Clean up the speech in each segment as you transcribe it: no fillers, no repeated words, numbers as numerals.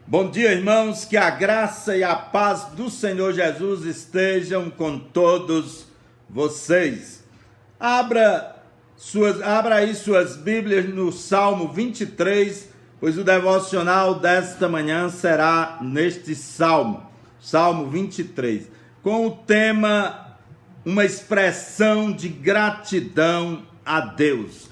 Bom dia, irmãos, que a graça e a paz do Senhor Jesus estejam com todos vocês. Abra aí suas Bíblias no Salmo 23, pois o devocional desta manhã será neste Salmo 23, com o tema uma expressão de gratidão a Deus.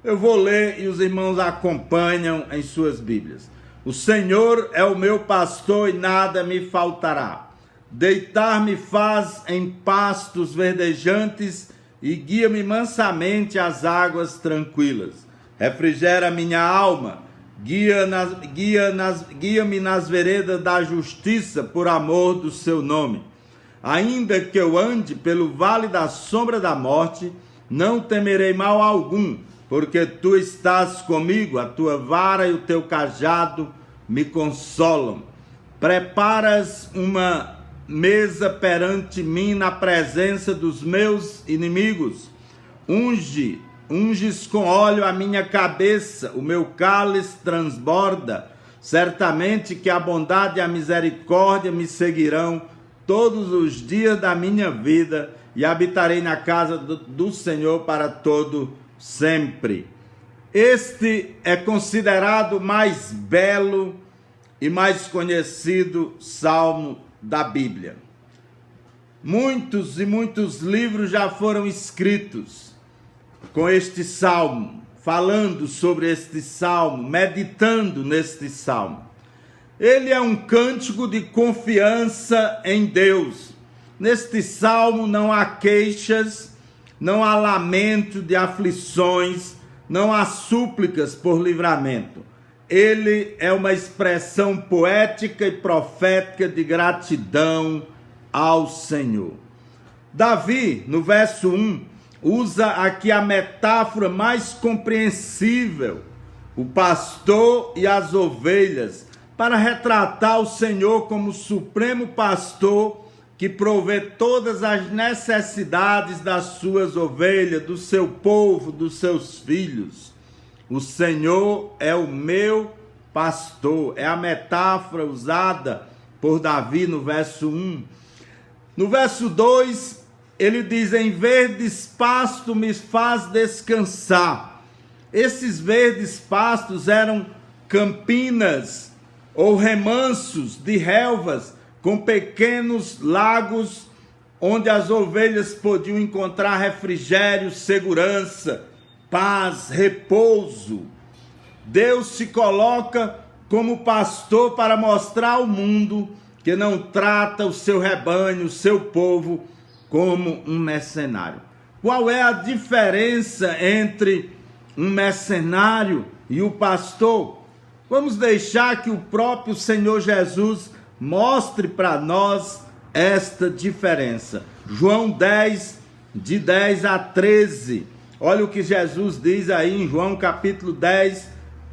Eu vou ler e os irmãos acompanham em suas Bíblias. O Senhor é o meu pastor e nada me faltará. Deitar-me faz em pastos verdejantes e guia-me mansamente às águas tranquilas. Refrigera minha alma, guia-me nas veredas da justiça por amor do seu nome. Ainda que eu ande pelo vale da sombra da morte, não temerei mal algum, porque tu estás comigo, a tua vara e o teu cajado me consolam. Preparas uma mesa perante mim na presença dos meus inimigos. Unges com óleo a minha cabeça, o meu cálice transborda. Certamente que a bondade e a misericórdia me seguirão todos os dias da minha vida, e habitarei na casa do Senhor para todo sempre. Este é considerado o mais belo e mais conhecido salmo da Bíblia. Muitos livros já foram escritos com este salmo, falando sobre este salmo, meditando neste salmo. Ele é um cântico de confiança em Deus. Neste salmo não há queixas, não há lamento de aflições, não há súplicas por livramento. Ele é uma expressão poética e profética de gratidão ao Senhor. Davi, no verso 1, usa aqui a metáfora mais compreensível, o pastor e as ovelhas, para retratar o Senhor como supremo pastor que provê todas as necessidades das suas ovelhas, do seu povo, dos seus filhos. O Senhor é o meu pastor. É a metáfora usada por Davi no verso 1. No verso 2, ele diz: em verdes pastos me faz descansar. Esses verdes pastos eram campinas ou remansos de relvas com pequenos lagos onde as ovelhas podiam encontrar refrigério, segurança, paz, repouso. Deus se coloca como pastor para mostrar ao mundo que não trata o seu rebanho, o seu povo, como um mercenário. Qual é a diferença entre um mercenário e o pastor? Vamos deixar que o próprio Senhor Jesus mostre para nós esta diferença. João 10, de 10 a 13. Olha o que Jesus diz aí em João capítulo 10,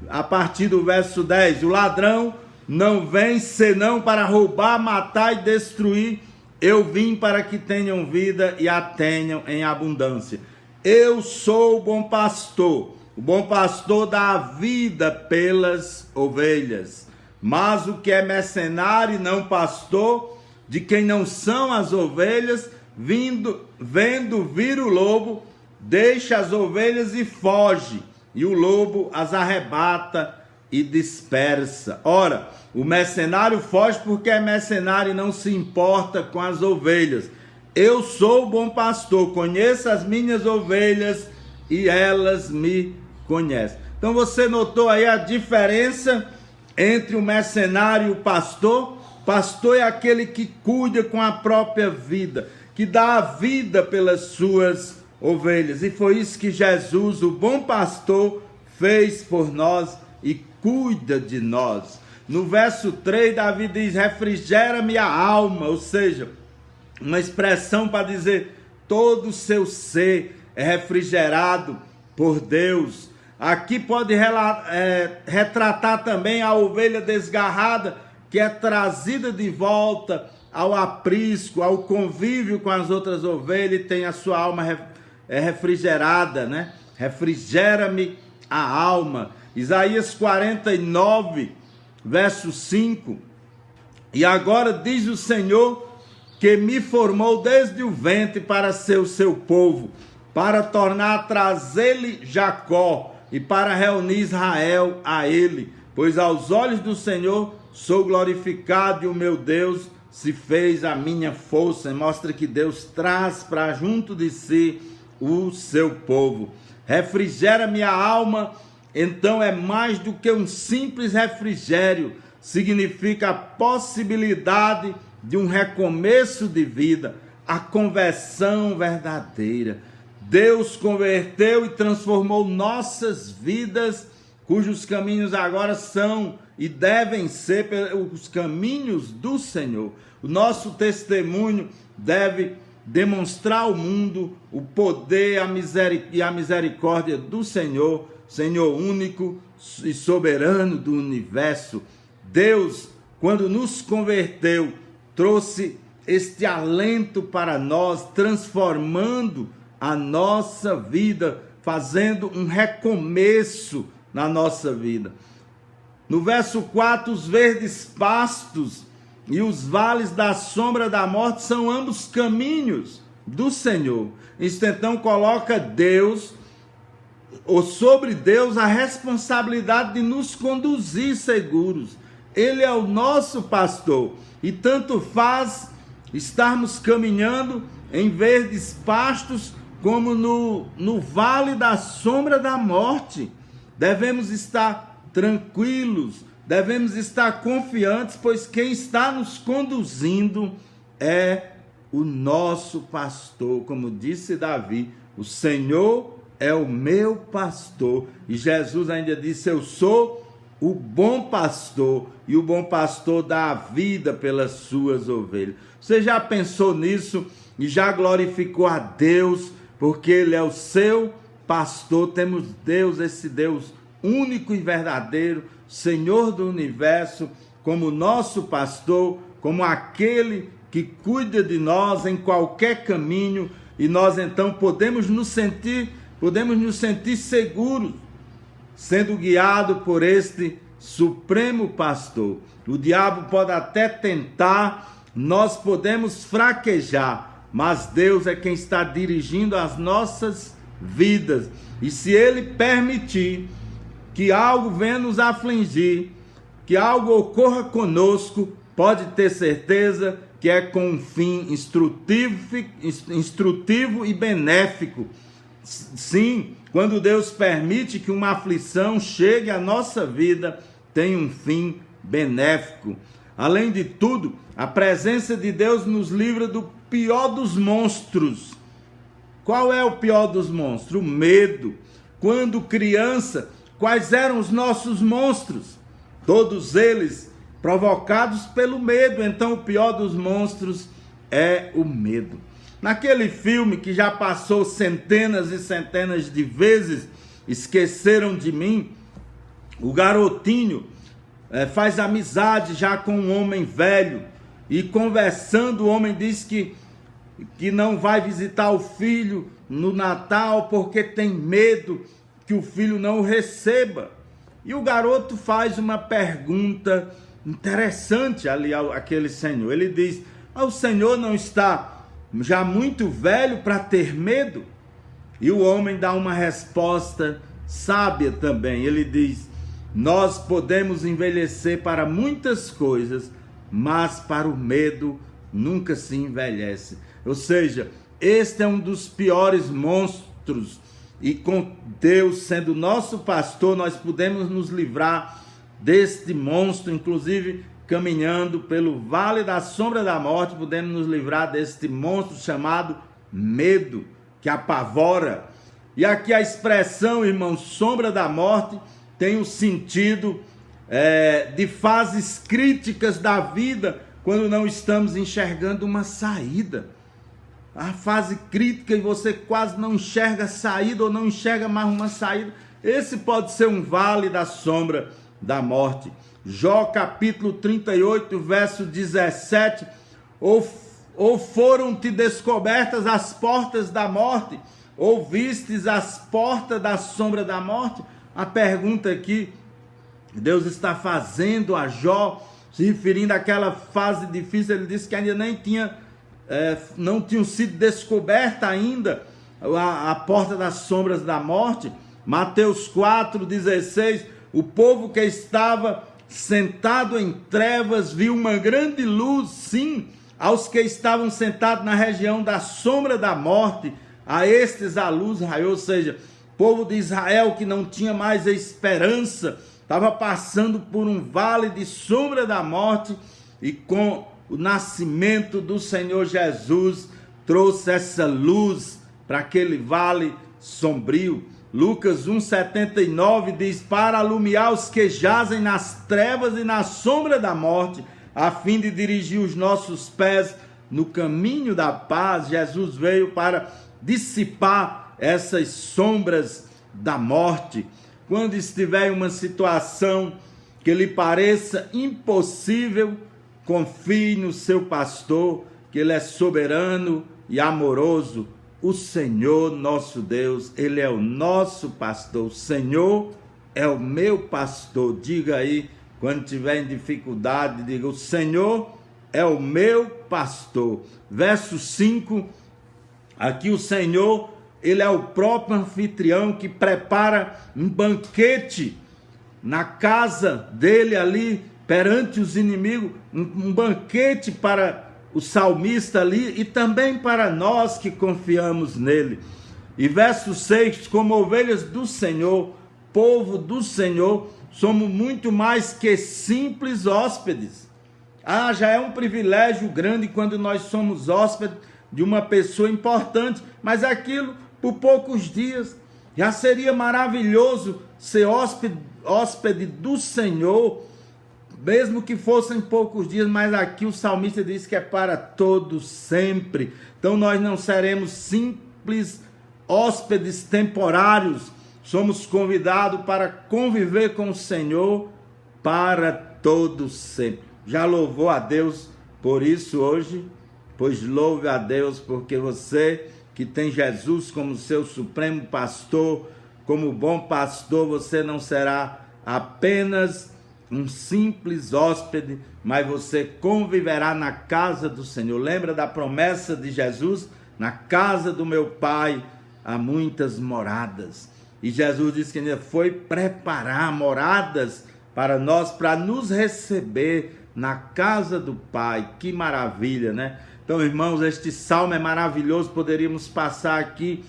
a partir do verso 10. O ladrão não vem senão para roubar, matar e destruir. Eu vim para que tenham vida e a tenham em abundância. Eu sou o bom pastor. O bom pastor dá a vida pelas ovelhas. Mas o que é mercenário e não pastor, de quem não são as ovelhas, vendo vir o lobo, deixa as ovelhas e foge, e o lobo as arrebata e dispersa. Ora, o mercenário foge porque é mercenário e não se importa com as ovelhas. Eu sou o bom pastor, conheço as minhas ovelhas e elas me conhecem. Então você notou aí a diferença entre o mercenário e o pastor? Pastor é aquele que cuida com a própria vida, que dá a vida pelas suas ovelhas. E foi isso que Jesus, o bom pastor, fez por nós e cuida de nós. No verso 3, Davi diz: refrigera-me a alma, ou seja, uma expressão para dizer todo o seu ser é refrigerado por Deus. Aqui pode retratar também a ovelha desgarrada, que é trazida de volta ao aprisco, ao convívio com as outras ovelhas, e tem a sua alma refrigerada, né? Refrigera-me a alma. Isaías 49, verso 5. E agora diz o Senhor, que me formou desde o ventre para ser o seu povo, para tornar a trazer-lhe Jacó e para reunir Israel a ele. Pois aos olhos do Senhor sou glorificado e o meu Deus se fez a minha força. E mostra que Deus traz para junto de si o seu povo. Refrigera minha alma, então é mais do que um simples refrigério. Significa a possibilidade de um recomeço de vida, a conversão verdadeira. Deus converteu e transformou nossas vidas, cujos caminhos agora são e devem ser os caminhos do Senhor. O nosso testemunho deve demonstrar ao mundo o poder e a misericórdia do Senhor, Senhor único e soberano do universo. Deus, quando nos converteu, trouxe este alento para nós, transformando a nossa vida, fazendo um recomeço na nossa vida. No verso 4, os verdes pastos e os vales da sombra da morte são ambos caminhos do Senhor. Isto então coloca Deus, ou sobre Deus, a responsabilidade de nos conduzir seguros. Ele é o nosso pastor e tanto faz estarmos caminhando em verdes pastos como no vale da sombra da morte. Devemos estar tranquilos, devemos estar confiantes, pois quem está nos conduzindo é o nosso pastor. Como disse Davi, o Senhor é o meu pastor. E Jesus ainda disse, eu sou o bom pastor, e o bom pastor dá a vida pelas suas ovelhas. Você já pensou nisso e já glorificou a Deus, porque Ele é o seu pastor? Temos Deus, esse Deus único e verdadeiro, Senhor do universo, como nosso pastor, como aquele que cuida de nós em qualquer caminho, e nós então podemos nos sentir seguros, sendo guiado por este supremo pastor. O diabo pode até tentar, nós podemos fraquejar, mas Deus é quem está dirigindo as nossas vidas. E se Ele permitir que algo venha nos afligir, que algo ocorra conosco, pode ter certeza que é com um fim instrutivo e benéfico. Sim, quando Deus permite que uma aflição chegue à nossa vida, tem um fim benéfico. Além de tudo, a presença de Deus nos livra do pior dos monstros. Qual é o pior dos monstros? O medo. Quando criança, quais eram os nossos monstros? Todos eles provocados pelo medo. Então, o pior dos monstros é o medo. Naquele filme que já passou centenas e centenas de vezes, Esqueceram de Mim, o garotinho faz amizade já com um homem velho, e conversando o homem diz que não vai visitar o filho no Natal porque tem medo que o filho não o receba. E o garoto faz uma pergunta interessante ali àquele senhor. Ele diz, o senhor não está já muito velho para ter medo? E o homem dá uma resposta sábia também. Ele diz, nós podemos envelhecer para muitas coisas, mas para o medo nunca se envelhece. Ou seja, este é um dos piores monstros, e com Deus sendo nosso pastor, nós podemos nos livrar deste monstro, inclusive caminhando pelo vale da sombra da morte, podemos nos livrar deste monstro chamado medo, que apavora. E aqui a expressão, irmão, sombra da morte, tem o sentido de fases críticas da vida, quando não estamos enxergando uma saída. A fase crítica e você quase não enxerga saída, ou não enxerga mais uma saída. Esse pode ser um vale da sombra da morte. Jó capítulo 38, verso 17. Ou foram-te descobertas as portas da morte, ou vistes as portas da sombra da morte? A pergunta aqui Deus está fazendo a Jó, se referindo àquela fase difícil. Ele disse que ainda não tinham sido descoberta ainda a porta das sombras da morte. Mateus 4,16, o povo que estava sentado em trevas viu uma grande luz, sim, aos que estavam sentados na região da sombra da morte, a estes a luz raiou. Ou seja, o povo de Israel que não tinha mais a esperança, estava passando por um vale de sombra da morte, e com o nascimento do Senhor Jesus trouxe essa luz para aquele vale sombrio. Lucas 1,79 diz: para alumiar os que jazem nas trevas e na sombra da morte, a fim de dirigir os nossos pés no caminho da paz. Jesus veio para dissipar essas sombras da morte. Quando estiver em uma situação que lhe pareça impossível, confie no seu pastor, que ele é soberano e amoroso. O Senhor nosso Deus, ele é o nosso pastor. O Senhor é o meu pastor. Diga aí, quando tiver em dificuldade, diga: o Senhor é o meu pastor. Verso 5, aqui o Senhor, ele é o próprio anfitrião que prepara um banquete na casa dele ali, perante os inimigos, um banquete para o salmista ali e também para nós que confiamos nele. E verso 6, como ovelhas do Senhor, povo do Senhor, somos muito mais que simples hóspedes. Já é um privilégio grande quando nós somos hóspedes de uma pessoa importante, mas aquilo por poucos dias. Já seria maravilhoso ser hóspede do Senhor, mesmo que fossem poucos dias, mas aqui o salmista diz que é para todos sempre. Então nós não seremos simples hóspedes temporários, somos convidados para conviver com o Senhor para todos sempre. Já louvou a Deus por isso hoje? Pois louve a Deus, porque você que tem Jesus como seu supremo pastor, como bom pastor, você não será apenas um simples hóspede, mas você conviverá na casa do Senhor. Lembra da promessa de Jesus? Na casa do meu Pai há muitas moradas. E Jesus disse que ainda foi preparar moradas para nós, para nos receber na casa do Pai. Que maravilha, né? Então, irmãos, este salmo é maravilhoso. Poderíamos passar aqui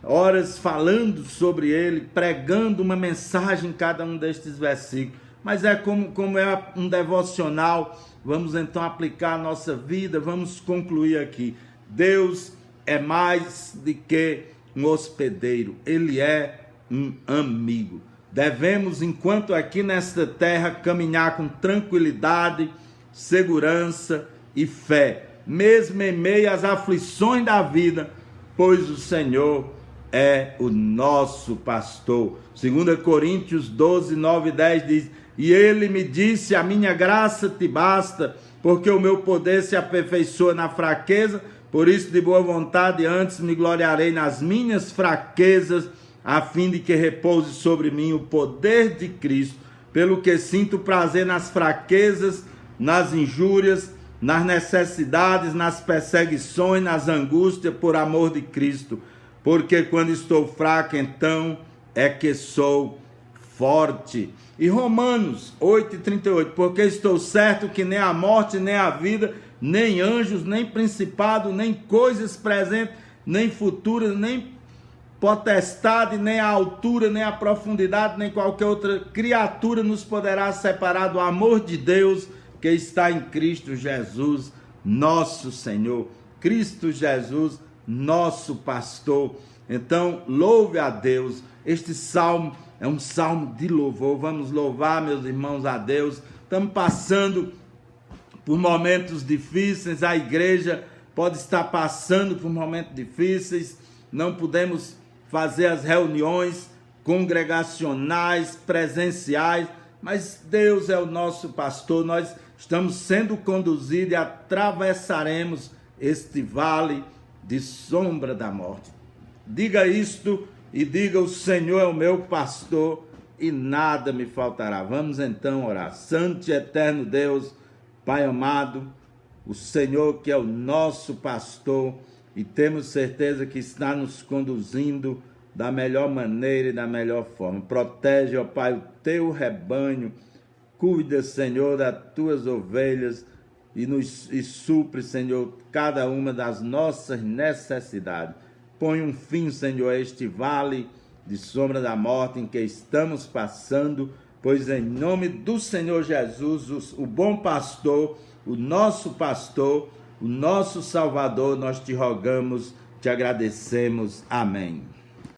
horas falando sobre ele, pregando uma mensagem em cada um destes versículos. Mas é como é um devocional, vamos então aplicar a nossa vida, vamos concluir aqui. Deus é mais do que um hospedeiro, ele é um amigo. Devemos, enquanto aqui nesta terra, caminhar com tranquilidade, segurança e fé, mesmo em meio às aflições da vida, pois o Senhor é o nosso pastor. 2 Coríntios 12, 9 e 10 diz: e ele me disse, a minha graça te basta, porque o meu poder se aperfeiçoa na fraqueza, por isso de boa vontade antes me gloriarei nas minhas fraquezas, a fim de que repouse sobre mim o poder de Cristo, pelo que sinto prazer nas fraquezas, nas injúrias, nas necessidades, nas perseguições, nas angústias, por amor de Cristo, porque quando estou fraco, então é que sou forte. E Romanos 8,38, porque estou certo que nem a morte, nem a vida, nem anjos, nem principado, nem coisas presentes, nem futuras, nem potestade, nem a altura, nem a profundidade, nem qualquer outra criatura nos poderá separar do amor de Deus que está em Cristo Jesus, nosso Senhor. Cristo Jesus, nosso pastor. Então, louve a Deus. Este salmo é um salmo de louvor. Vamos louvar, meus irmãos, a Deus. Estamos passando por momentos difíceis. A igreja pode estar passando por momentos difíceis. Não podemos fazer as reuniões congregacionais, presenciais, mas Deus é o nosso pastor. Nós estamos sendo conduzidos e atravessaremos este vale de sombra da morte. Diga isto e diga: o Senhor é o meu pastor e nada me faltará. Vamos então orar. Santo e eterno Deus, Pai amado, o Senhor que é o nosso pastor e temos certeza que está nos conduzindo da melhor maneira e da melhor forma. Protege, ó Pai, o teu rebanho, cuida, Senhor, das tuas ovelhas e supre, Senhor, cada uma das nossas necessidades. Põe um fim, Senhor, a este vale de sombra da morte em que estamos passando, pois em nome do Senhor Jesus, o bom pastor, o nosso Salvador, nós te rogamos, te agradecemos. Amém.